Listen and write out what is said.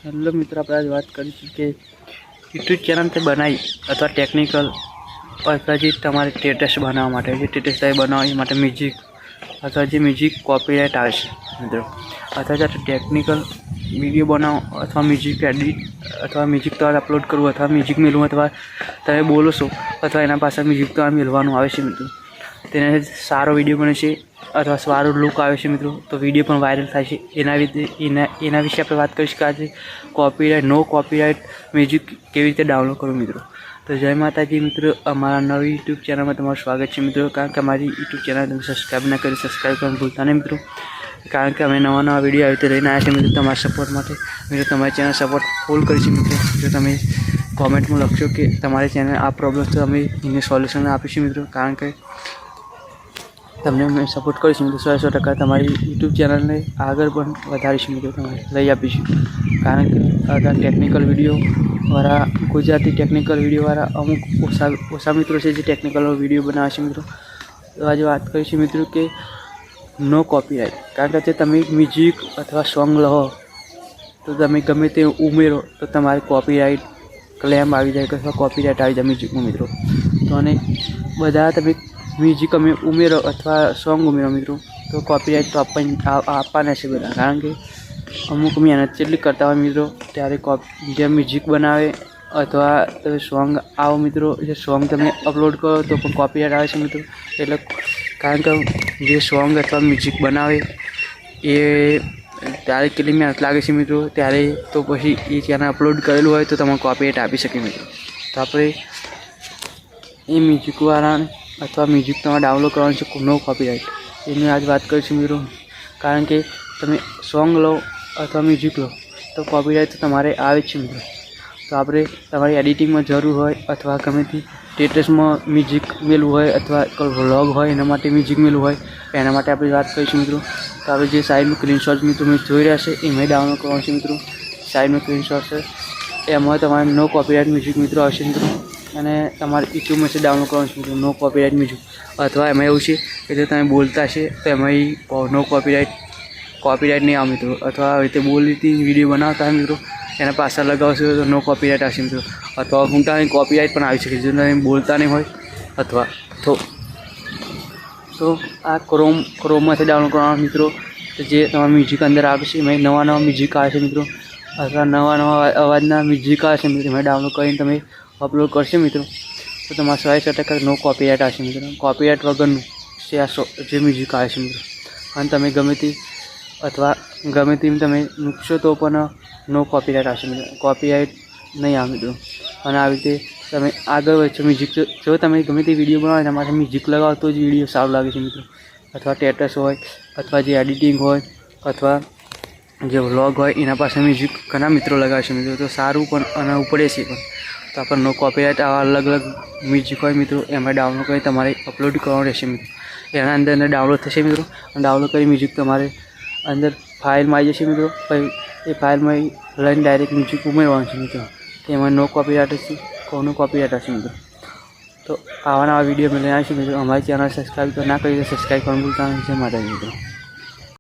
Hello મિત્રો, આપણે આજ વાત કરીશું કે યુટ્યુબ ચેનલ તે બનાવી અથવા ટેકનિકલ અથવા જે તમારે સ્ટેટસ બનાવવા માટે જે સ્ટેટસ બનાવવા એ માટે મ્યુઝિક અથવા જે મ્યુઝિક કોપીરાઇટ આવે છે મિત્રો, અથવા જે ટેકનિકલ વિડીયો બનાવો અથવા મ્યુઝિક એડિટ અથવા મ્યુઝિક તમારે અપલોડ કરવું અથવા મ્યુઝિક મેળવું અથવા તમે બોલો છો અથવા એના પાછળ મ્યુઝિક તમારે મેળવાનું આવે છે મિત્રો, તેને સારો વિડીયો બને છે અથવા સારો લુક આવે છે મિત્રો, તો વિડીયો પણ વાયરલ થાય છે। એના વિશે આપણે વાત કરીશું કે આજે કોપીરાઇટ નો કોપીરાઇટ મ્યુઝિક કેવી રીતે ડાઉનલોડ કરવું મિત્રો। તો જય માતાજી મિત્રો, અમારા નવી યુટ્યુબ ચેનલમાં તમારું સ્વાગત છે મિત્રો। કારણ કે અમારી યુટ્યુબ ચેનલ તમે સબસ્ક્રાઈબ ના કરી સબસ્ક્રાઈબ કરવાનું ભૂલતા નહીં મિત્રો, કારણ કે અમે નવા વિડીયો આવી રીતે લઈને આવ્યા છીએ મિત્રો તમારા સપોર્ટ માટે। મિત્રો તમારી ચેનલ સપોર્ટ ફૂલ કરીશું મિત્રો। જો તમે કોમેન્ટમાં લખશો કે તમારી ચેનલ આ પ્રોબ્લેમ તો અમે એને સોલ્યુશન આપીશું મિત્રો, કારણ કે તમને અમે સપોર્ટ કરીશું મિત્રો। 100% તમારી યુટ્યુબ ચેનલને આગળ પણ વધારીશું મિત્રો, તમારે લઈ આપીશું। કારણ કે આ ટેકનિકલ વિડીયોવાળા ગુજરાતી ટેકનિકલ વિડીયોવાળા અમુક ઓછા મિત્રો છે જે ટેકનિકલ વિડીયો બનાવે છે મિત્રો। તો આજે વાત કરીશું મિત્રો કે નો કોપીરાઇટ, કારણ કે તમે મ્યુઝિક અથવા સોંગ લો તો તમે ગમે તે ઉમેરો તો તમારે કોપીરાઇટ ક્લેમ આવી જાય અથવા કોપીરાઇટ આવી જાય મ્યુઝિકમાં મિત્રો। તો અને બધા તમે મ્યુઝિક અમે ઉમેરો અથવા સોંગ ઉમેરો મિત્રો તો કોપીરાઇટ તો આપવાના છે બધા, કારણ કે અમુક મહેનત જેટલી કરતા હોય મિત્રો ત્યારે જે મ્યુઝિક બનાવે અથવા તમે સોંગ આવો મિત્રો, જે સોંગ તમે અપલોડ કરો તો પણ કોપીરાઇટ આવે છે મિત્રો। એટલે કારણ કે જે સોંગ અથવા મ્યુઝિક બનાવે એ ત્યારે કેટલી મહેનત લાગે છે મિત્રો, ત્યારે તો પછી એ ચેનલ અપલોડ કરેલું હોય તો તમને કોપીરાઇટ આપી શકે મિત્રો। તો આપણે એ મ્યુઝિકવાળાને અથવા મ્યુઝિક તમારે ડાઉનલોડ કરવાનું છે નો કોપીરાઇટ એની આજ વાત કરીશું મિત્રો। કારણ કે તમે સોંગ લો અથવા મ્યુઝિક લો તો કોપીરાઇટ તો તમારે આવે જ છે મિત્રો। તો આપણે તમારી એડિટિંગમાં જરૂર હોય અથવા ગમે તે સ્ટેટસમાં મ્યુઝિક મેળવું હોય અથવા વ્લોગ હોય એના માટે મ્યુઝિક મેળવું હોય એના માટે આપણે વાત કરીશું મિત્રો। તો આપણે જે સાઈડનું સ્ક્રીનશોટ મિત્રો જોઈ રહ્યા છે એમાં ડાઉનલોડ કરવાનું છે મિત્રો। સાઈડનું સ્ક્રીનશોટ છે એમાં તમારે નો કોપીરાઇટ મ્યુઝિક મિત્રો આવશે મિત્રો, અને તમારે યુટ્યુબમાંથી ડાઉનલોડ કરવાનું છે મિત્રો નો કોપીરાઇટ મ્યુઝિક। અથવા એમાં એવું છે કે જો તમે બોલતા છે તો એમાં નો કોપીરાઇટ નહીં આવે મિત્રો, અથવા આવી રીતે બોલીથી વિડીયો બનાવતા હોય મિત્રો એના પાછળ લગાવશો તો નો કોપીરાઇટ આવશે મિત્રો, અથવા ઊંટાની કોપીરાઇટ પણ આવી શકે જો તમે બોલતા નહીં હોય અથવા તો આ ક્રોમમાંથી ડાઉનલોડ કરવાના મિત્રો। તો જે તમારા મ્યુઝિક અંદર આવે છે એમાં નવા મ્યુઝિક આવે છે મિત્રો, અથવા નવા અવાજના મ્યુઝિક આવે છે મિત્રો, એમાં ડાઉનલોડ કરીને તમે અપલોડ કરશો મિત્રો તો તમારે 100% નો કોપીરાઇટ આવશે મિત્રો। કોપીરાઇટ વગરનું જે મ્યુઝિક આવે છે મિત્રો, અને તમે ગમે તે અથવા ગમે તેમ તમે મૂકશો તો પણ નો કોપીરાઇટ આવશે મિત્રો, કોપીરાઇટ નહીં આવે મિત્રો। અને આવી રીતે તમે આગળ વધશો મ્યુઝિક જો તમે ગમે તે વિડીયો બનાવો એના માટે મ્યુઝિક લગાવો તો જ વિડીયો સારું લાગે છે મિત્રો, અથવા સ્ટેટસ હોય અથવા જે એડિટિંગ હોય અથવા જે વ્લોગ હોય એના પાસે મ્યુઝિક ઘણા મિત્રો લગાવે છે મિત્રો, તો સારું પણ અને ઉપડે છે પણ। તો આપણને નો કોપીરાઇટ આવા અલગ અલગ મ્યુઝિક હોય મિત્રો એમાં ડાઉનલોડ કરી તમારે અપલોડ કરવાનું રહેશે મિત્રો। એના અંદર ડાઉનલોડ થશે મિત્રો, અને ડાઉનલોડ કરી મ્યુઝિક તમારે અંદર ફાઇલમાં આવી જશે મિત્રો, પછી એ ફાઇલમાં લઈને ડાયરેક્ટ મ્યુઝિક ઉમેરવાનું છે મિત્રો, એમાં નો કોપીરાઇટ હશે કોનો કોપીરાઇટ હશે મિત્રો। તો આવા વિડીયો મેં લઈને આવીશું મિત્રો। અમારી ચેનલ સબસ્ક્રાઈબ ના કરી તો સબસ્ક્રાઈબ કરવાનું ભૂલતા નહીં। જય માતાજી મિત્રો।